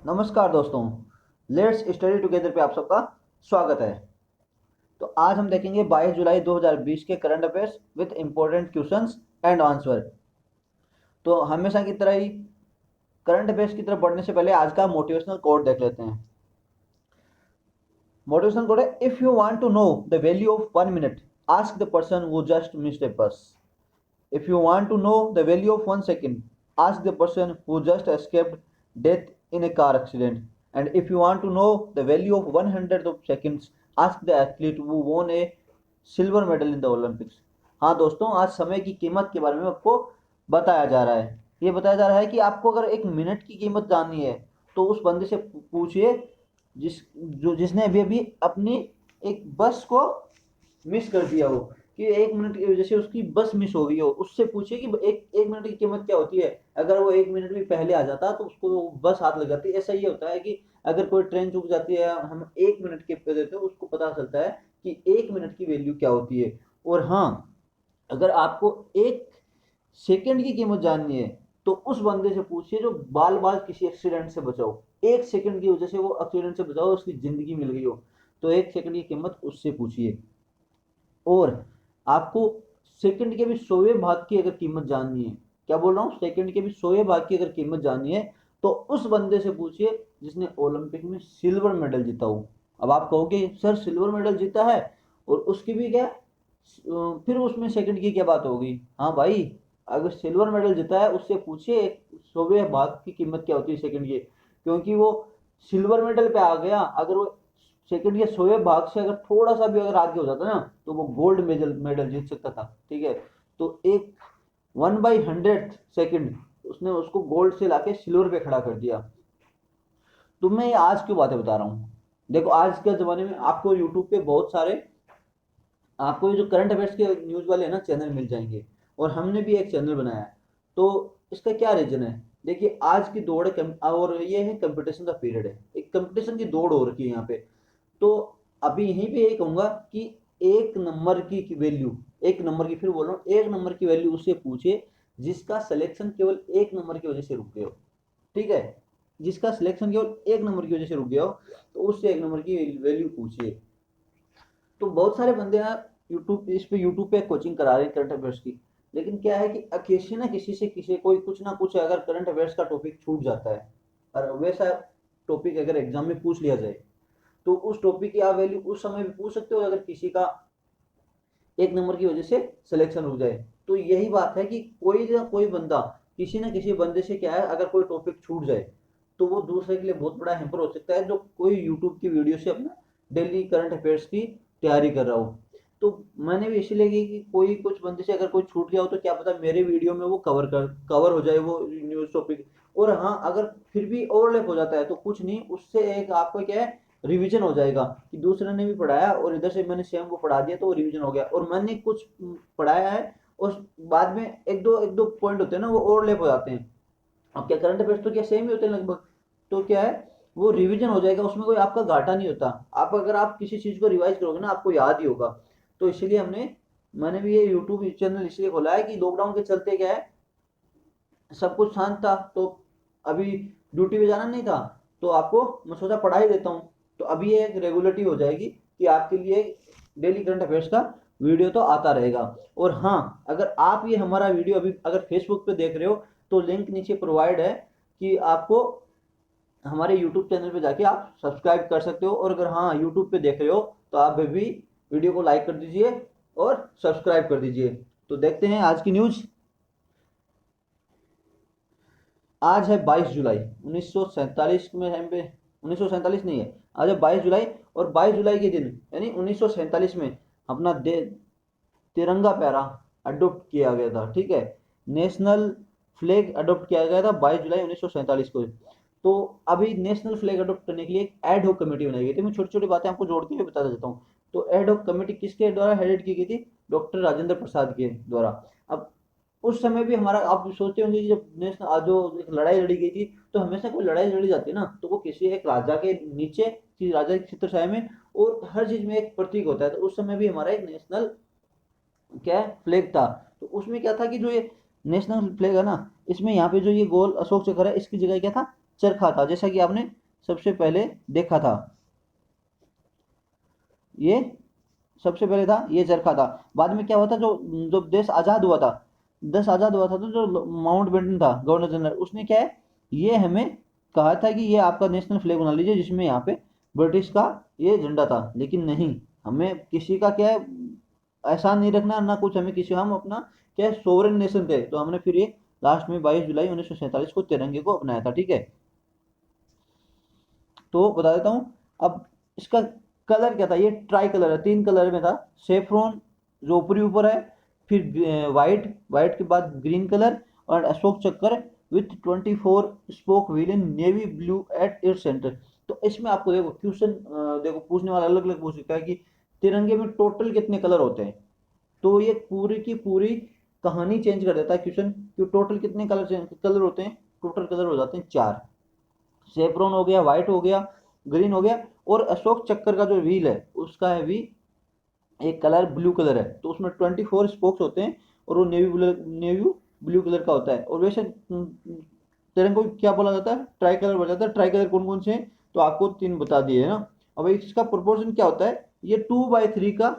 नमस्कार दोस्तों। Let's study together पे आप सबका स्वागत है। तो आज हम देखेंगे 22 जुलाई 2020 के current affairs with important questions and answer. तो हमेशा की तरह ही करंट अफेयर्स की तरफ बढ़ने से पहले आज का मोटिवेशनल कोट देख लेते हैं। मोटिवेशनल कोट है, if you want to know the value of 1 minute ask the person who just missed a bus. If you want to know the value of 1 second, ask the person who just escaped death in a car accident. And if you want to know the value of 100 of seconds, ask the athlete who won a silver medal in the Olympics. हाँ दोस्तों, आज समय की कीमत के बारे में आपको बताया जा रहा है। ये बताया जा रहा है कि आपको अगर 1 मिनट की कीमत जाननी है तो उस बंदे से पूछिए जिसने अभी अभी अपनी एक बस को मिस कर दिया हो, कि 1 मिनट की वजह से उसकी बस मिस हो गई हो। उससे पूछिए कि एक एक मिनट की कीमत क्या होती है। अगर वो 1 मिनट भी पहले आ जाता तो उसको बस हाथ लग जाती। ऐसा ये होता है कि अगर कोई ट्रेन चूक जाती है, हम 1 मिनट के पे देते हैं, उसको पता चलता है कि 1 मिनट की वैल्यू क्या होती है। और हाँ, अगर आपको 1 सेकंड की कीमत जाननी है तो उस बंदे से पूछिए जो बाल बाल किसी एक्सीडेंट से बचा हो। 1 सेकंड की वजह से वो एक्सीडेंट से बचा हो, उसकी जिंदगी मिल गई हो, तो 1 सेकंड की कीमत उससे पूछिए। और आपको सेकंड के भी 100वें भाग की अगर कीमत जाननी है, क्या बोल रहा हूँ, सेकंड के भी 100वें भाग की अगर कीमत जाननी है तो उस बंदे से पूछिए जिसने ओलंपिक में सिल्वर मेडल जीता हो। अब आप कहोगे सर सिल्वर मेडल जीता है और उसकी भी क्या, फिर उसमें सेकंड की क्या बात होगी। हाँ भाई, अगर सिल्वर मेडल जीता है उससे पूछिए 100वें भाग की कीमत क्या होती है सेकंड की, क्योंकि वो सिल्वर मेडल पे आ गया। अगर वो सेकंड के 100वें भाग से अगर थोड़ा सा भी अगर आगे हो जाता ना तो वो गोल्ड मेडल मेडल जीत सकता था। ठीक है, तो एक 1/100 सेकंड उसने उसको गोल्ड से लाके सिल्वर पे खड़ा कर दिया। तो मैं ये आज की बातें बता रहा हूँ। देखो, आज के ज़माने में आपको यूट्यूब पे बहुत सारे, आपको ये जो करंट अफेयर्स के न्यूज़ वाले हैं ना चैनल मिल जाएंगे। और हमने भी एक चैनल बनाया है। तो इसका क्या रीजन है, देखिए आज की दौड़ है और ये है कंपटीशन का पीरियड है, एक कंपटीशन की दौड़ हो रखी है यहाँ पे। तो अभी यहीं पे यही कहूंगा कि एक नंबर की वैल्यू, एक नंबर की, फिर बोल रहा हूँ, एक नंबर की वैल्यू उससे पूछे जिसका सिलेक्शन केवल एक नंबर की वजह से रुक गया हो। ठीक है, जिसका सिलेक्शन केवल एक नंबर की वजह से रुक गया हो तो उससे एक नंबर की वैल्यू पूछिए। तो बहुत सारे बंदे हैं यूट्यूब पे कोचिंग करा रहे हैं करंट अफेयर्स की। लेकिन क्या है कि किसी ना किसी से किसी कोई कुछ ना कुछ अगर करंट अफेयर्स का टॉपिक छूट जाता है और वैसा टॉपिक अगर एग्जाम में पूछ लिया जाए तो उस टॉपिक की आप वैल्यू उस समय भी पूछ सकते हो अगर किसी का एक नंबर की वजह से सिलेक्शन हो जाए। तो यही बात है कि कोई ना कोई बंदा किसी ना किसी बंदे से क्या है, अगर कोई टॉपिक छूट जाए तो वो दूसरे के लिए बहुत बड़ा हैम्पर हो सकता है जो कोई यूट्यूब की वीडियो से अपना डेली करंट अफेयर्स की तैयारी कर रहा हो। तो मैंने भी इसीलिए की कि कोई कुछ बंदे से अगर कोई छूट गया हो तो क्या पता मेरे वीडियो में वो कवर हो जाए वो न्यूज़ टॉपिक। और हाँ, अगर फिर भी ओवरलैप हो जाता है तो कुछ नहीं, उससे एक आपको क्या है, रिवीजन हो जाएगा कि दूसरे ने भी पढ़ाया और इधर से मैंने सेम को पढ़ा दिया तो वो रिवीजन हो गया। और मैंने कुछ पढ़ाया है और बाद में एक दो पॉइंट होते हैं ना वो ओवरलैप हो जाते हैं। अब क्या करंट अफेयर्स तो क्या सेम ही होते हैं लगभग, तो क्या है, वो रिवीजन हो जाएगा, उसमें कोई आपका घाटा नहीं होता। आप अगर आप किसी चीज़ को रिवाइज करोगे ना आपको याद ही होगा। तो इसलिए मैंने भी ये यूट्यूब चैनल इसलिए खोला है कि लॉकडाउन के चलते क्या है, सब कुछ शांत था तो अभी ड्यूटी पे जाना नहीं था, तो आपको मैं सोचा पढ़ा ही देता हूँ। तो अभी ये एक रेगुलरिटी हो जाएगी कि आपके लिए डेली करंट अफेयर्स का वीडियो तो आता रहेगा। और हाँ, अगर आप ये हमारा वीडियो अभी अगर फेसबुक पे देख रहे हो तो लिंक नीचे प्रोवाइड है कि आपको हमारे यूट्यूब चैनल पे जाके आप सब्सक्राइब कर सकते हो। और अगर हाँ यूट्यूब पे देख रहे हो तो आप भी वीडियो को लाइक कर दीजिए और सब्सक्राइब कर दीजिए। तो देखते हैं आज की न्यूज़। आज है 22 जुलाई 1947 में, हम पे 1947 नहीं है, आज है 22 जुलाई। और 22 जुलाई के दिन यानी 1947 में अपना तिरंगा प्यारा अडोप्ट किया गया था। ठीक है, नेशनल फ्लैग अडोप्ट किया गया था 22 जुलाई 1947 को। तो अभी नेशनल फ्लैग अडोप्ट करने के लिए एक एड हॉक कमेटी बनाई गई थी। मैं छोटी छोटी बातें आपको जोड़ के बता देता हूँ। तो एड हॉक कमेटी किसके द्वारा हेडेड की गई थी, डॉक्टर राजेंद्र प्रसाद के द्वारा। अब उस समय भी हमारा, आप सोचते होंगे कि जब नेशनल जो एक लड़ाई लड़ी गई थी, तो हमेशा कोई लड़ाई लड़ी जाती है ना तो वो किसी एक राजा के नीचे, किसी राजा की छत्रछाया में, और हर चीज में एक प्रतीक होता है। तो उस समय भी हमारा एक नेशनल क्या है, फ्लैग था। तो उसमें क्या था कि जो ये नेशनल फ्लैग है ना, इसमें यहाँ पे जो ये गोल अशोक चक्र है इसकी जगह क्या था, चरखा था, जैसा कि आपने सबसे पहले देखा था। ये सबसे पहले था, ये चरखा था। बाद में क्या हुआ था, जो जो देश आजाद हुआ था, देश आजाद हुआ था, तो जो माउंट बेटन था गवर्नर जनरल, उसने क्या है, ये हमें कहा था कि ये आपका नेशनल फ्लैग बना लीजिए, जिसमें यहाँ पे ब्रिटिश का ये झंडा था। लेकिन नहीं, हमें किसी का क्या है एहसान नहीं रखना ना कुछ, हमें किसी, हम अपना क्या है सोवरेन नेशन थे, तो हमने फिर ये लास्ट में 22 जुलाई 1947 को तिरंगे को अपनाया था। ठीक है, तो बता देता हूँ। अब इसका कलर क्या था, ये ट्राई कलर है, तीन कलर में था। सेफ्रॉन जो ऊपरी ऊपर है, फिर वाइट, वाइट के बाद ग्रीन कलर, और अशोक चक्कर with 24 spoke wheel in navy blue at its centre. तो इसमें आपको देखो क्वेश्चन, देखो पूछने वाला अलग अलग पूछ सकता है कि तिरंगे में टोटल कितने कलर होते हैं। तो ये पूरी की पूरी कहानी चेंज कर देता है क्वेश्चन, कि टोटल कितने कलर कलर होते हैं। टोटल कलर हो जाते हैं चार। सेफ्रॉन हो गया, व्हाइट हो गया, ग्रीन हो गया, और अशोक चक्कर का जो व्हील है उसका है भी एक कलर ब्लू कलर है, तो उसमें 24 स्पोक्स होते हैं, और वो नेवी ब्लू कलर का होता है। और वैसे तिरंगे को क्या बोला जाता है, ट्राई कलर बोला जाता है। ट्राई कलर कौन कौन से हैं, तो आपको तीन बता दिए है ना। अब इसका प्रोपोर्शन क्या होता है, ये 2/3 का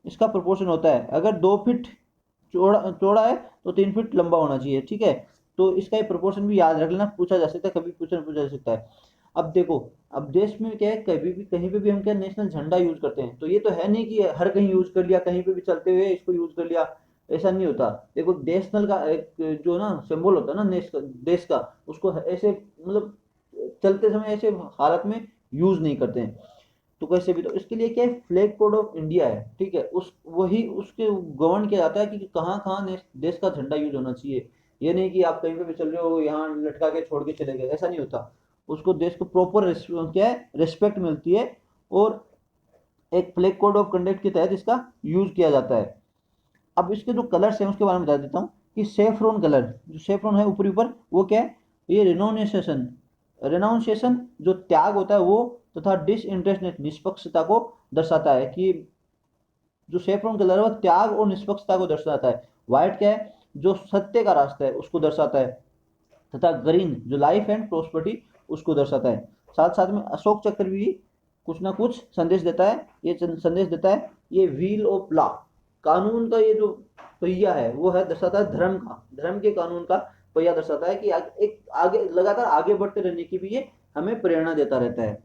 इसका प्रोपोर्शन होता है। अगर 2 फीट चौड़ा चौड़ा है तो 3 फीट लंबा होना चाहिए। ठीक है, तो इसका ये प्रोपोर्शन भी याद रख लेना, पूछा जा सकता है, कभी पूछा पूछा जा सकता है। अब देखो, अब देश में क्या है, कभी भी कहीं पे भी हम क्या नेशनल झंडा यूज करते हैं, तो ये तो है नहीं कि हर कहीं यूज कर लिया, कहीं पे भी चलते हुए इसको यूज कर लिया, ऐसा नहीं होता। देखो नेशनल का एक जो ना सिंबल होता है ना देश का, उसको ऐसे मतलब चलते समय ऐसे हालत में यूज नहीं करते हैं। तो कैसे भी, तो इसके लिए क्या है, फ्लैग कोड ऑफ इंडिया है। ठीक है, उस वही उसके गवर्न किया जाता है कि कहाँ कहाँ देश का झंडा यूज होना चाहिए। ये नहीं कि आप कहीं पे भी चल रहे हो यहाँ लटका के छोड़ के चले गए, ऐसा नहीं होता। उसको देश को प्रॉपर क्या है रिस्पेक्ट मिलती है, और एक फ्लैग कोड ऑफ कंडक्ट के तहत इसका यूज किया जाता है। अब इसके जो कलर्स हैं उसके बारे में बता देता हूँ, कि सेफ्रॉन कलर, जो सेफ्रॉन है ऊपरी ऊपर, वो क्या है, ये रिनोनेशन, रिनाउंसिएशन जो त्याग होता है वो, तथा डिसइंटरेस्टनेस निष्पक्षता को दर्शाता है। कि जो सेफ्रॉन कलर है वो त्याग और निष्पक्षता को दर्शाता है। व्हाइट क्या है, जो सत्य का रास्ता है उसको दर्शाता है। तथा ग्रीन जो लाइफ एंड प्रोस्पेरिटी उसको दर्शाता है। साथ साथ में अशोक चक्र भी कुछ ना कुछ संदेश देता है। ये संदेश देता है, ये व्हील ऑफ लॉ, कानून का ये जो पहिया है वो है, दर्शाता है धर्म का, धर्म के कानून का पहिया दर्शाता है, कि एक आगे लगातार आगे बढ़ते रहने की भी ये हमें प्रेरणा देता रहता है।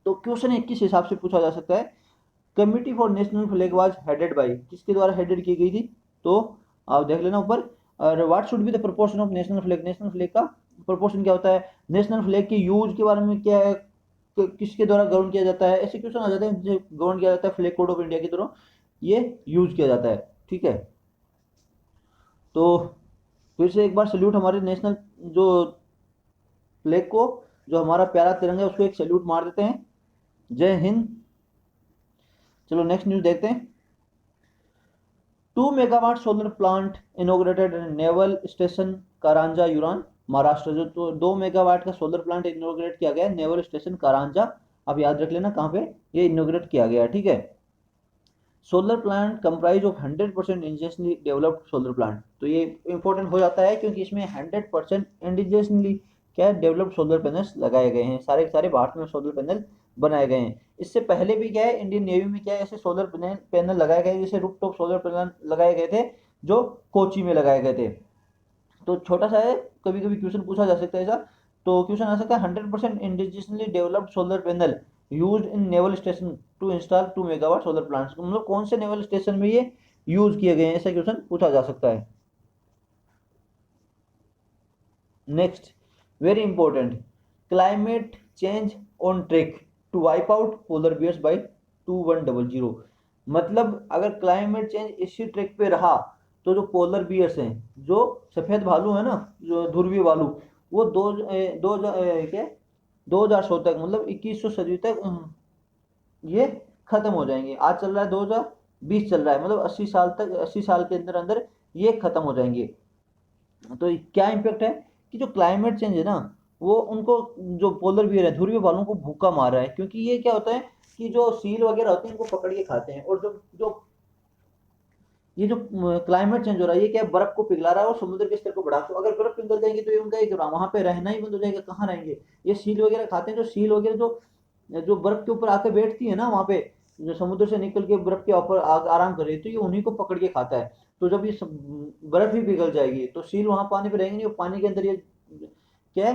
तो क्वेश्चन 21 हिसाब से पूछा जा सकता है, committee for national flag was headed by, किसके द्वारा हेडेड की गई थी, तो आप देख लेना ऊपर। और what should be the proportion of national flag, national flag का प्रोपोर्शन क्या होता है, नेशनल फ्लैग के यूज के बारे में क्या है, किसके द्वारा गवर्न किया जाता है, ऐसे क्वेश्चन आ जाते हैं जो गवर्न किया जाता है फ्लैग कोड ऑफ इंडिया की तरह ये यूज किया जाता है। ठीक है, तो फिर से एक बार सल्यूट हमारे नेशनल जो फ्लैग को, जो हमारा प्यारा तिरंगा है उसको एक सल्यूट मार देते हैं। जय हिंद। चलो नेक्स्ट न्यूज देखते हैं। 2 megawatt solar plant inaugurated naval station Karanja Uran Maharashtra. जो तो 2 मेगावाट का सोलर प्लांट इनोग्रेट किया गया है नेवल स्टेशन कारंजा। आप याद रख लेना कहाँ पे ये इनोग्रेट किया गया है। ठीक है, solar plant comprise of 100% indigenously developed solar plant. तो ये इंपॉर्टेंट हो जाता है क्योंकि इसमें 100% इंडिजिनसली क्या डेवलप्ड सोलर पैनल्स लगाए गए हैं, सारे के सारे भारत में सोलर पैनल बनाए गए हैं। इससे पहले भी क्या है, इंडियन नेवी में क्या है ऐसे सोलर पैनल लगाए गए, जैसे रूफटॉप सोलर पैनल लगाए गए थे जो कोची में लगाए गए थे। तो छोटा सा है, कभी कभी क्वेश्चन पूछा जा सकता है ऐसा। तो क्वेश्चन आ सकता है 100% indigenously developed solar panel use in naval station to install 2 megawatt solar plants. मतलब कौन से नेवल स्टेशन में ये यूज किए गए हैं, ऐसा क्वेश्चन पूछा जा सकता है। Next, very important, climate change on track to wipe out polar bears by 2100। मतलब अगर क्लाइमेट चेंज इसी ट्रैक पे रहा तो जो पोलर बियर्स हैं, जो सफेद भालू है ना, जो ध्रुवीय भालू, वो क्या 2100 तक, मतलब 2100 सदी तक ये खत्म हो जाएंगे। आज चल रहा है 2020 चल रहा है, मतलब 80 साल तक, 80 साल के अंदर अंदर ये खत्म हो जाएंगे। तो क्या इम्पेक्ट है, कि जो क्लाइमेट चेंज है ना, वो उनको, जो पोलर बियर है ध्रुवीय भालुओं को भूखा मार रहा है। क्योंकि ये क्या होता है कि जो सील वगैरह होते हैं इनको पकड़ के खाते हैं, और जो जो ये जो क्लाइमेट चेंज हो रहा है ये क्या है, बर्फ को पिघला रहा है और समुद्र के स्तर को बढ़ा, तो अगर बर्फ पिघल जाएगी तो ये उनका एक वहां पे रहना ही बंद हो जाएगा, कहाँ रहेंगे। ये सील वगैरह खाते हैं, जो सील वगैरह जो जो बर्फ के ऊपर आके बैठती है ना वहां पे, जो समुद्र से निकल के बर्फ के ऊपर आराम कर रही है, तो ये उन्हीं को पकड़ के खाता है। तो जब ये बर्फ ही पिघल जाएगी तो सील वहां पानी पे रहेंगे नहीं, वो पानी के अंदर ये क्या है,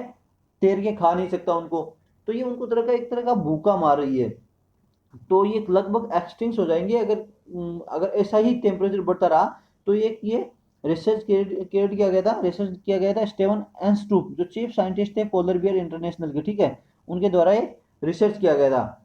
तैर के खा नहीं सकता उनको। तो ये उनको तरह का एक तरह का भूखा मार रही है। तो ये लगभग एक्सटिंक्ट हो जाएंगे अगर अगर ऐसा ही टेम्परेचर बढ़ता रहा। तो ये रिसर्च क्रिएट किया गया था, रिसर्च किया गया था स्टीवन एंस्टूप जो चीफ साइंटिस्ट थे पोलर बियर इंटरनेशनल के, ठीक है, उनके द्वारा ये रिसर्च किया गया था।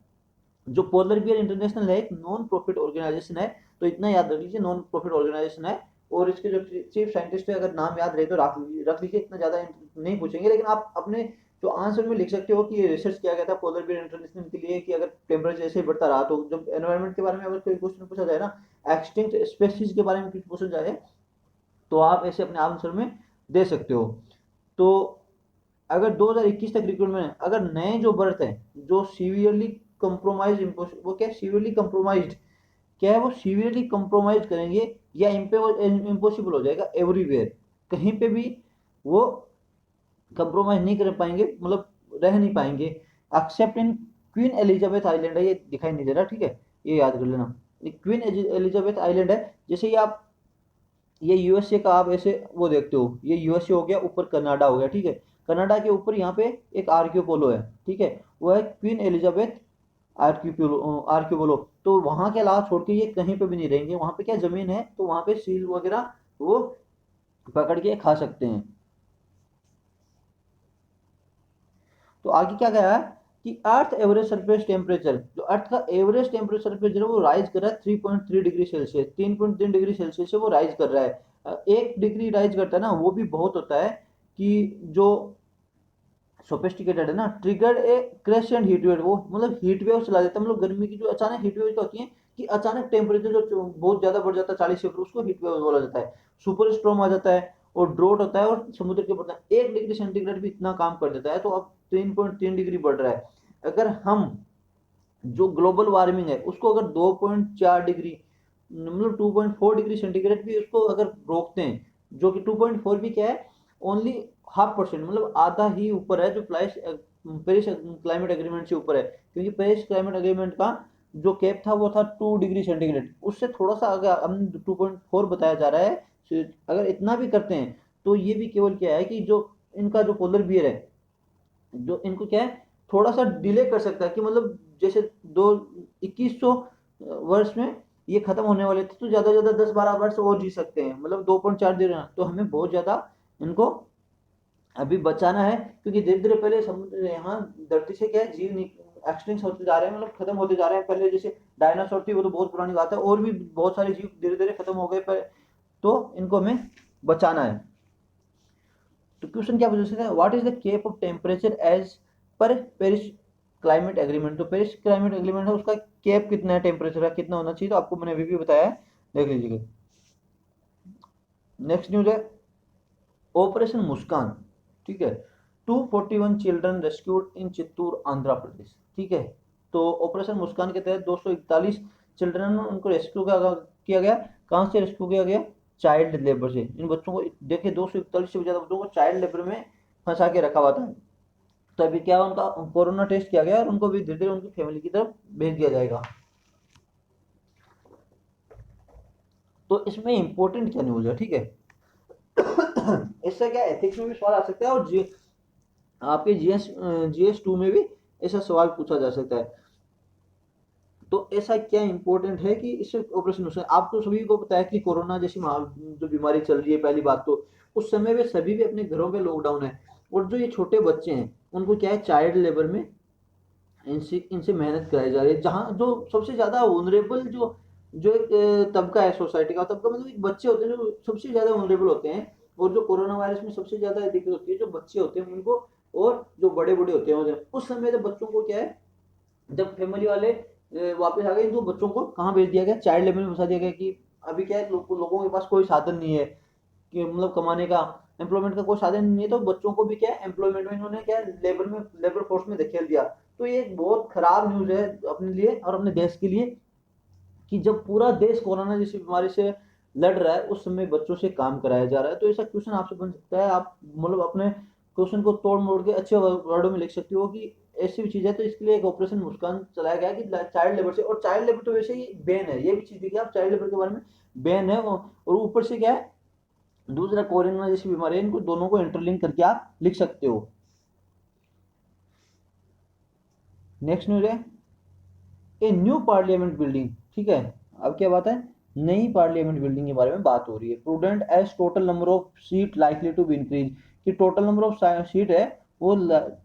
जो पोलर बियर इंटरनेशनल है एक नॉन प्रॉफिट ऑर्गेनाइजेशन है, तो इतना याद रख लीजिए, नॉन प्रॉफिट ऑर्गेनाइजेशन है। और इसके जो चीफ साइंटिस्ट है, अगर नाम याद रहे तो रख लीजिए, इतना ज्यादा नहीं पूछेंगे, लेकिन आप अपने जो आंसर में लिख सकते हो कि ये रिसर्च किया गया था पोलर बियर इंटरनेशनल के लिए, कि अगर टेम्परेचर ऐसे ही बढ़ता रहा तो जब एनवायरनमेंट के बारे में अगर कोई क्वेश्चन पूछा जाए ना, एक्सटिंक्ट स्पेसीज के बारे में कुछ पूछा जाए, तो आप ऐसे अपने आंसर में दे सकते हो। तो अगर 2021 तक रिक्रूटमेंट है, अगर नए जो बर्थ है जो सीवियरली कंप्रोमाइज, वो क्या सीवियरली कंप्रोमाइज्ड, क्या है वो सीवियरली कंप्रोमाइज करेंगे या इम्पॉसिबल हो जाएगा एवरीवेयर, कहीं पे भी वो कंप्रोमाइज नहीं कर पाएंगे, मतलब रह नहीं पाएंगे, एक्सेप्ट इन क्वीन एलिजाबेथ आइलैंड है, ये दिखाई नहीं दे रहा, ठीक है, ये याद कर लेना। ये क्वीन एलिजाबेथ आइलैंड है, जैसे ये आप ये यूएसए का आप ऐसे वो देखते हो, ये यूएसए हो गया, ऊपर कनाडा हो गया, ठीक है, कनाडा के ऊपर यहाँ पे एक आर्क्योपोलो है, ठीक है, वो है क्वीन एलिजाबेथ आर्क्योपोलो। तो वहां के अलावा छोड़ के ये कहीं पे भी नहीं रहेंगे, वहां पे क्या जमीन है, तो वहां पे सील वगैरह वो पकड़ के खा सकते हैं। तो आगे क्या कहा है कि अर्थ एवरेज सरफेस टेम्परेचर, जो अर्थ का एवरेज टेम्परेचर सरफेस है वो राइज कर रहा है 3.3 डिग्री सेल्सियस, 3.3 डिग्री सेल्सियस से वो राइज कर रहा है। 1 डिग्री राइज करता है ना, वो भी बहुत होता है कि जो सोफिस्टिकेटेड है ना, ट्रिगर्ड ए क्रेसेंट हीट वेव, वो मतलब हीट वेव चला देता है, मतलब गर्मी की जो अचानक हीट वेव होती है कि अचानक टेम्परेचर जो बहुत ज्यादा बढ़ जाता है 40 से ऊपर, उसको हीट वेव बोला जाता है। सुपर स्ट्रॉम आ जाता है और ड्रोट होता है, और समुद्र के बढ़ता है 1 डिग्री सेंटीग्रेड भी इतना काम कर देता है, तो अब 3.3 डिग्री बढ़ रहा है। अगर हम जो ग्लोबल वार्मिंग है उसको अगर 2.4 डिग्री, मतलब 2.4 डिग्री सेंटीग्रेड भी उसको अगर रोकते हैं, जो कि 2.4 भी क्या है, ओनली 0.5%, मतलब आधा ही ऊपर है जो पेरिस क्लाइमेट एग्रीमेंट से ऊपर है, क्योंकि पेरिस क्लाइमेट एग्रीमेंट का जो कैप था वो था 2 डिग्री सेंटीग्रेड, उससे थोड़ा सा अगर हम 2.4 बताया जा रहा है। अगर इतना भी करते हैं तो ये भी केवल क्या है कि जो इनका जो पोलर बियर है, जो इनको क्या है थोड़ा सा डिले कर सकता है, कि मतलब जैसे दो 2100 वर्ष में ये खत्म होने वाले थे, तो ज्यादा ज्यादा 10-12 वर्ष और जी सकते हैं, मतलब 2.4 दे रहे हैं, तो हमें बहुत ज्यादा इनको अभी बचाना है, क्योंकि धीरे धीरे पहले समुद्र यहाँ धरती से क्या है जीव एक्सटिंक्ट होते जा रहे हैं, मतलब खत्म होते जा रहे हैं। पहले जैसे डायनासोर थी वो तो बहुत पुरानी बात है, और भी बहुत सारे जीव धीरे धीरे खत्म हो गए पर, तो इनको हमें बचाना है। तो क्वेश्चन क्या पूछ सकते हैं, what is the cap of temperature as per Paris climate agreement, तो पेरिस क्लाइमेट एग्रीमेंट है उसका केप कितना है, टेम्परेचर का कितना होना चाहिए, तो आपको मैंने अभी भी बताया है, देख लीजिएगा। नेक्स्ट न्यूज है ऑपरेशन मुस्कान, ठीक है, 241 चिल्ड्रन रेस्क्यूड इन चित्तूर आंध्र प्रदेश, ठीक है। तो ऑपरेशन मुस्कान के तहत 241 चिल्ड्रन उनको रेस्क्यू किया गया, कहाँ से रेस्क्यू किया गया, चाइल्ड लेबर से। इन बच्चों को देखिए 241 से भी ज्यादा बच्चों को चाइल्ड लेबर में फंसा के रखा हुआ था। तो अभी क्या उनका कोरोना टेस्ट किया गया और उनको भी धीरे धीरे उनकी फैमिली की तरफ भेज दिया जाएगा। तो इसमें इंपॉर्टेंट क्या न्यूज है, ठीक है। इससे क्या एथिक्स में भी सवाल आ सकता है, और आपके जीएस 2 में भी ऐसा सवाल पूछा जा सकता है। तो ऐसा क्या इंपॉर्टेंट है कि इससे ऑपरेशन हो सकता है। आपको सभी को पता है कि कोरोना जैसी जो बीमारी चल रही है, पहली बात तो उस समय वे सभी भी अपने घरों पे लॉकडाउन है, और जो ये छोटे बच्चे हैं उनको क्या है चाइल्ड लेबर में इनसे इनसे मेहनत कराई जा रही है, जहाँ जो सबसे ज्यादा वनरेबल जो एक तबका है सोसाइटी का, तबका मतलब एक बच्चे होते हैं जो सबसे ज्यादा वनरेबल होते हैं। और जो कोरोना वायरस में सबसे ज्यादा दिक्कत होती है जो बच्चे होते हैं उनको, और जो बड़े बूढ़े होते हैं उस समय जब बच्चों को क्या है, जब फैमिली वाले वापस आ गए तो बच्चों को कहाँ भेज दिया गया, चाइल्ड लेबर में फंसा दिया गया, कि अभी क्या है लोगों के पास कोई साधन नहीं है कि मतलब कमाने का, एम्प्लॉयमेंट का कोई साधन नहीं है, तो बच्चों को भी क्या है एम्प्लॉयमेंट में इन्होंने क्या लेबर फोर्स में धकेल दिया। तो ये एक बहुत खराब न्यूज है अपने लिए और अपने देश के लिए, कि जब पूरा देश कोरोना जैसी बीमारी से लड़ रहा है उस समय बच्चों से काम कराया जा रहा है। तो ऐसा क्वेश्चन आपसे बन सकता है, आप मतलब अपने क्वेश्चन को तोड़ मोड़ के अच्छे वर्डों में लिख सकते हो कि ऐसी भी चीज है। तो इसके लिए एक ऑपरेशन मुस्कान चलाया गया कि चाइल्ड लेबर से, और चाइल्ड लेबर तो वैसे ही बैन है, ये भी चीज देखिए आप, चाइल्ड लेबर के बारे में बैन है। और ऊपर से क्या है, दूसरा कोरोना जैसी बीमारी है, इनको दोनों को इंटरलिंक करके आप लिख सकते हो। नेक्स्ट न्यूज है ए न्यू पार्लियामेंट बिल्डिंग। ठीक है, अब क्या बात है, नई पार्लियामेंट बिल्डिंग के बारे में बात हो रही है। Prudent as total number of seat likely to be increase, कि टोटल नंबर ऑफ सीट है वो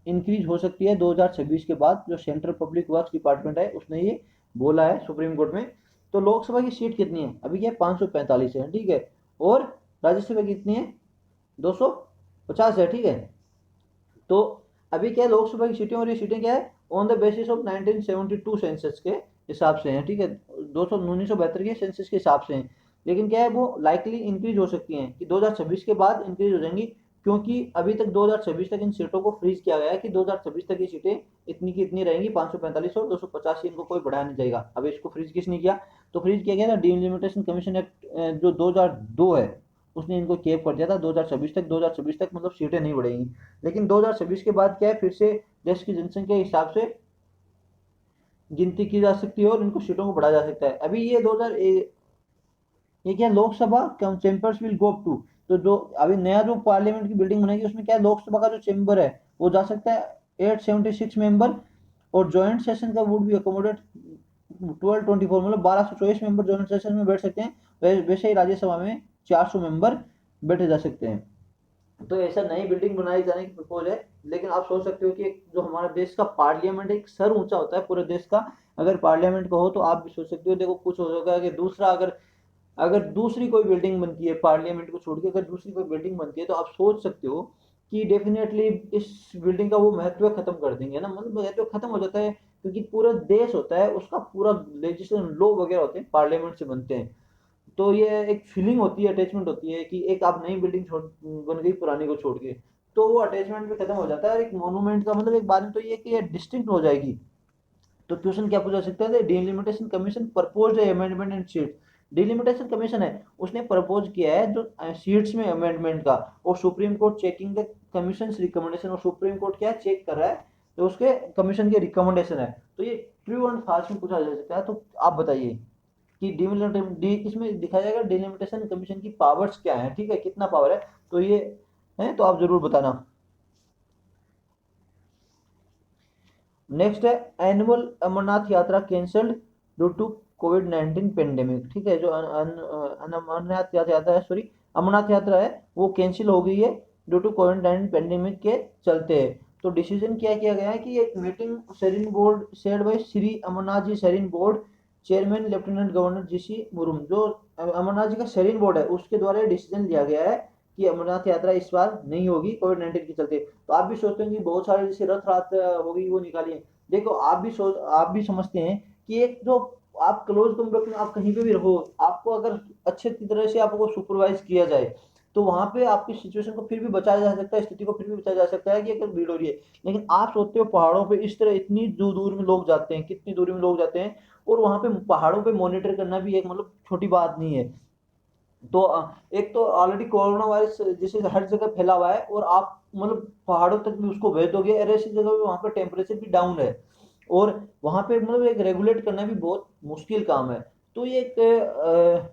इंक्रीज हो सकती है 2026 के बाद। जो सेंट्रल पब्लिक वर्क्स डिपार्टमेंट है उसने ये बोला है सुप्रीम कोर्ट में। तो लोकसभा की सीट कितनी है अभी, क्या 545 है, ठीक है, और राज्यसभा की कितनी है 250 है, ठीक है। तो अभी क्या है, लोकसभा की सीटें, और ये सीटें क्या है on the basis of 1972 census के हिसाब से हैं, ठीक है, 1972 के सेंसस के हिसाब से हैं। लेकिन क्या है वो लाइकली इंक्रीज हो सकती हैं कि 2026 के बाद इंक्रीज हो जाएंगी, क्योंकि अभी तक 2026 तक इन सीटों को फ्रीज किया गया है कि 2026 तक ये सीटें इतनी की इतनी रहेंगी, 545 और 250 से इनको कोई बढ़ाया नहीं जाएगा। अब इसको फ्रीज किसने किया, तो फ्रीज किया गया था डिलिमिटेशन कमीशन एक्ट जो 2002 है, उसने इनको केप कर दिया था 2026 तक। 2026 तक मतलब सीटें नहीं बढ़ेंगी। लेकिन 2026 के बाद क्या है, फिर से देश की जनसंख्या के हिसाब से गिनती की जा सकती है और इनको सीटों को बढ़ाया जा सकता है। अभी ये 2000 ये क्या, Lok Sabha chambers will go up to, तो जो अभी नया जो पार्लियामेंट की बिल्डिंग बनेगी उसमें क्या है, लोकसभा का जो चैम्बर है वो जा सकता है 876 मेंबर, और ज्वाइंट सेशन का वुड भी अकोमोडेट 1224, मतलब 1224 मेंबर ज्वाइंट सेशन में बैठ सकते हैं। वैसे ही राज्यसभा में 400 मेंबर बैठे जा सकते हैं। तो ऐसा नई बिल्डिंग बनाई जाने की प्रपोज है। लेकिन आप सोच सकते हो कि जो हमारा देश का पार्लियामेंट एक सर ऊंचा होता है पूरे देश का, अगर पार्लियामेंट का हो तो आप भी सोच सकते हो, देखो कुछ हो होगा कि दूसरा, अगर अगर दूसरी कोई बिल्डिंग बनती है पार्लियामेंट को छोड़ के, अगर दूसरी कोई बिल्डिंग बनती है तो आप सोच सकते हो कि डेफिनेटली इस बिल्डिंग का वो महत्व खत्म कर देंगे ना, मतलब महत्व खत्म हो जाता है, क्योंकि पूरा देश होता है उसका पूरा लेजिस्लेशन लॉ वगैरह होते हैं पार्लियामेंट से बनते हैं। तो ये एक फीलिंग होती है, अटैचमेंट होती है कि एक आप नई बिल्डिंग छोड़ बन गई पुरानी को छोड़ के, तो वो अटैचमेंट भी खत्म हो जाता है। और एक मोनूमेंट का मतलब एक बात तो ये कि ये डिस्टिंक्ट हो जाएगी। तो क्वेश्चन क्या पूछा सकता है, delimitation commission propose amendment and seat. Delimitation commission है उसने प्रपोज किया है जो सीट्स में अमेंडमेंट का, और supreme court checking the commission recommendation, और सुप्रीम कोर्ट क्या चेक कर रहा है, तो उसके कमीशन के रिकमेंडेशन है। तो ये ट्रू एंड फाल्स में पूछा जा सकता है। तो आप बताइए कि इसमें दिखाया जाएगा डिलिमिटेशन कमीशन की पावर्स क्या है, ठीक है, कितना पावर है, तो ये है, तो आप जरूर बताना। नेक्स्ट है annual Amarnath Yatra cancelled due to कोविड-19 पेंडेमिक। ठीक है, जो अमरनाथ यात्रा है, सॉरी अमरनाथ यात्रा है वो कैंसिल हो गई है ड्यू टू कोविड-19 पेंडेमिक के चलते। तो डिसीजन क्या किया गया है कि एक meeting shrine board shared by Shri Amarnath ji shrine board chairman lieutenant governor GC Murmu, जो अमरनाथ जी का शेरिन बोर्ड है उसके द्वारा डिसीजन लिया गया है कि अमरनाथ यात्रा इस बार नहीं होगी कोविड-19 के चलते। तो आप भी सोचते हैं कि बहुत सारे जैसे रथ यात्रा होगी वो निकाली है। देखो आप भी समझते हैं कि एक जो आप क्लोज कॉन्टेक्ट में आप कहीं पे भी रहो, आपको अगर अच्छे तरह से आपको सुपरवाइज किया जाए तो वहां पे आपकी सिचुएशन को फिर भी बचाया जा सकता है, स्थिति को फिर भी बचाया जा सकता है कि अगर भीड़ हो रही है। लेकिन आप सोचते हो पहाड़ों पे इस तरह इतनी दूर दूर में लोग जाते हैं, कितनी दूरी में लोग जाते हैं, और वहां पे पहाड़ों पे मॉनिटर करना भी एक मतलब छोटी बात नहीं है। तो एक तो ऑलरेडी कोरोना वायरस जैसे हर जगह फैला हुआ है, और आप मतलब पहाड़ों तक भी उसको भेज दोगे, और ऐसी जगह पे वहां पर टेम्परेचर भी डाउन है, और वहां पे मतलब एक रेगुलेट करना भी बहुत मुश्किल काम है। तो ये एक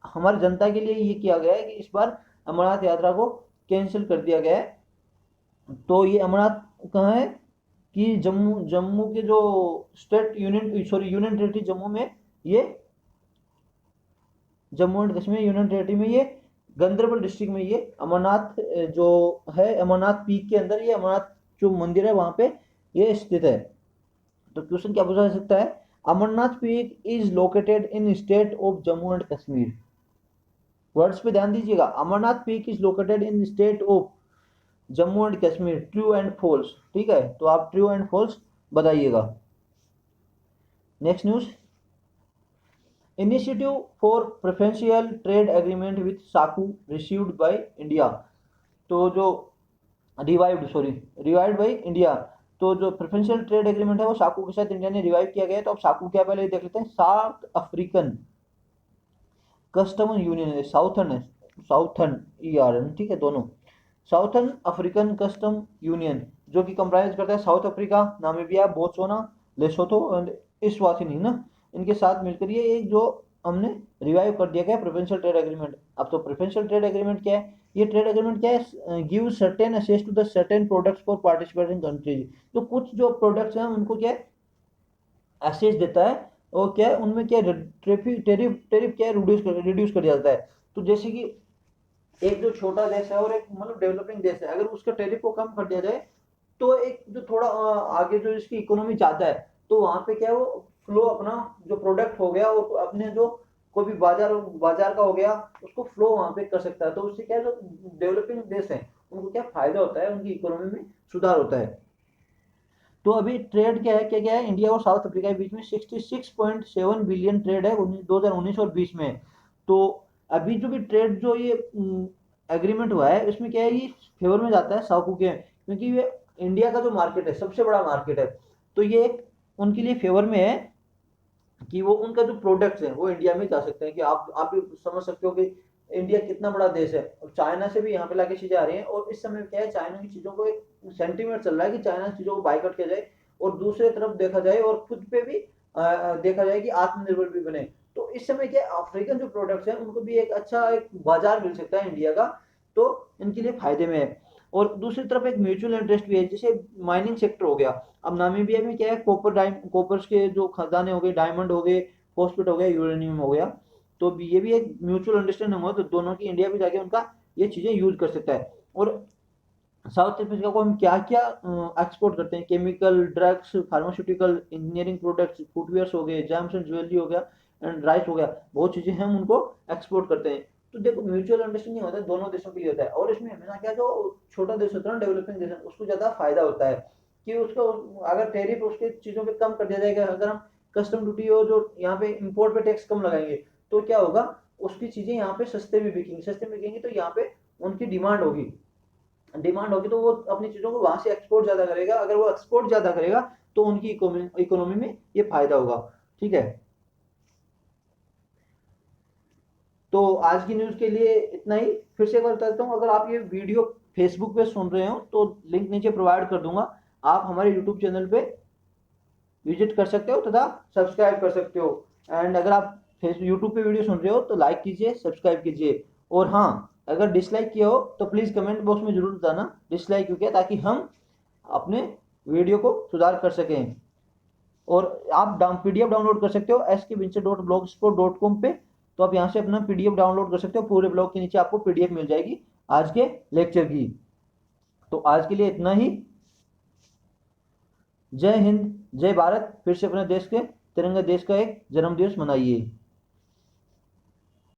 हमारी जनता के लिए ये किया गया है कि इस बार अमरनाथ यात्रा को कैंसिल कर दिया गया है। तो ये अमरनाथ कहाँ है कि जम्मू जम्मू के जो state union sorry union territory Jammu में, ये Jammu and Kashmir union territory में, ये गंदरबल डिस्ट्रिक्ट में ये अमरनाथ जो है, अमरनाथ पीक के अंदर ये अमरनाथ जो मंदिर है वहां पे ये स्थित है। तो क्वेश्चन क्या पूछा जा सकता है, Amarnath peak is located in state of Jammu and Kashmir. Words पे ध्यान दीजिएगा, Amarnath peak is located in state of Jammu and Kashmir, true and false. ठीक है, तो आप ट्रू एंड फॉल्स बताइएगा। Next news, initiative for preferential trade agreement with SACU received by India. तो जो रिवाइव्ड बाय इंडिया, तो जो प्रेफरेंशियल ट्रेड एग्रीमेंट है वो साकू के साथ इंडिया ने रिवाइव किया गया है। तो अब साकू क्या पहले देख लेते हैं, साउथ अफ्रीकन कस्टम यूनियन है, साउथर्न ERN, ठीक है दोनों। साउथर्न अफ्रीकन कस्टम यूनियन जो कि कंप्राइज करता है south Africa, Namibia, Botswana, Lesotho and Eswatini ना, इनके साथ मिलकर ये एक जो हमने रिवाइव कर दिया गया प्रेफरेंशियल ट्रेड एग्रीमेंट। अब तो प्रेफरेंशियल ट्रेड एग्रीमेंट क्या है, ये ट्रेड एग्रीमेंट क्या है, give certain access to the certain products for participating countries. तो कुछ जो प्रोडक्ट्स हैं उनको क्या है एक्सेस देता है, और क्या है उनमें क्या टेरिफ टेरिफ क्या है रिड्यूस कर दिया जाता है। तो जैसे कि एक जो छोटा देश है और एक मतलब डेवलपिंग देश है, अगर उसके टेरिफ को कम कर दिया जाए तो एक जो थोड़ा आगे जो इसकी इकोनॉमी जाता है, तो वहां पे क्या है वो फ्लो अपना जो प्रोडक्ट हो गया वो अपने जो कोई भी बाजार बाजार का हो गया उसको फ्लो वहां पे कर सकता है। तो उससे क्या है जो डेवलपिंग देश है उनको क्या फायदा होता है, उनकी इकोनॉमी में सुधार होता है। तो अभी ट्रेड क्या है इंडिया और साउथ अफ्रीका के बीच में 66.7 बिलियन ट्रेड है 2019 और 20 में। तो अभी जो भी ट्रेड जो ये एग्रीमेंट हुआ है इसमें क्या है ये फेवर में जाता है साउथ के, क्योंकि ये इंडिया का जो मार्केट है सबसे बड़ा मार्केट है। तो ये एक उनके लिए फेवर में है कि वो उनका जो प्रोडक्ट्स है वो इंडिया में जा सकते हैं। कि आप भी समझ सकते हो कि इंडिया कितना बड़ा देश है, और चाइना से भी यहाँ पे लाके चीजें आ रही हैं, और इस समय क्या है चाइना की चीजों को एक सेंटीमेंट चल रहा है कि चाइना की चीजों को बाइकआउट किया जाए, और दूसरे तरफ देखा जाए और खुद पे भी देखा जाए कि आत्मनिर्भर भी बने। तो इस समय क्या अफ्रीकन जो प्रोडक्ट्स हैं उनको भी एक अच्छा एक बाजार मिल सकता है इंडिया का, तो इनके लिए फायदे में है। और दूसरी तरफ एक म्यूचुअल इंटरेस्ट भी है, जैसे माइनिंग सेक्टर हो गया। अब नामीबिया में क्या है कॉपर्स के जो खदाने हो गए, डायमंड हो गए, फॉस्फेट हो गया, यूरेनियम हो गया। तो ये भी एक म्यूचुअल अंडरस्टैंडिंग हो तो दोनों की इंडिया भी जाके उनका ये चीजें यूज कर सकता है। और साउथ अफ्रीका को हम क्या क्या एक्सपोर्ट करते हैं, chemical, drugs, pharmaceutical, engineering products, footwears हो गए, जेम्स एंड ज्वेलरी हो गया, एंड राइस हो गया, बहुत चीजें हम उनको एक्सपोर्ट करते हैं। तो देखो म्यूचुअल अंडरस्टैंडिंग होता है दोनों देशों के लिए होता है, और इसमें हमेशा क्या जो छोटा देश होता है ना डेवलपिंग देश उसको ज्यादा फायदा होता है कि उसको अगर टेरिफ उसके चीजों पे कम कर दिया जाएगा, अगर हम कस्टम ड्यूटी हो जो यहाँ पे इम्पोर्ट पे टैक्स कम लगाएंगे, तो क्या होगा उसकी चीजें यहाँ पे सस्ते भी बिकेंगी, सस्ते में बिकेंगी तो यहाँ पे उनकी डिमांड होगी तो वो अपनी चीजों को वहां से एक्सपोर्ट ज्यादा करेगा। अगर वो एक्सपोर्ट ज्यादा करेगा तो उनकी इकोनॉमी में ये फायदा होगा। ठीक है, तो आज की न्यूज के लिए इतना ही। फिर से एक बार बताता हूँ, अगर आप ये वीडियो फेसबुक पे सुन रहे हो तो लिंक नीचे प्रोवाइड कर दूंगा, आप हमारे यूट्यूब चैनल पे विजिट कर सकते हो तथा सब्सक्राइब कर सकते हो। एंड अगर आप यूट्यूब पे वीडियो सुन रहे हो तो लाइक कीजिए, सब्सक्राइब कीजिए। और हाँ, अगर डिसलाइक किया हो तो प्लीज़ कमेंट बॉक्स में जरूर बताना डिसलाइक क्यों किया, ताकि हम अपने वीडियो को सुधार कर सकें। और आप PDF डाउनलोड कर सकते हो skvincent.blogspot.com पे। तो आप यहाँ से अपना PDF डाउनलोड कर सकते हो, पूरे ब्लॉग के नीचे आपको PDF मिल जाएगी आज के लेक्चर की। तो आज के लिए इतना ही। जय हिंद, जय भारत। फिर से अपने देश के तिरंगे देश का एक जन्मदिवस मनाइए।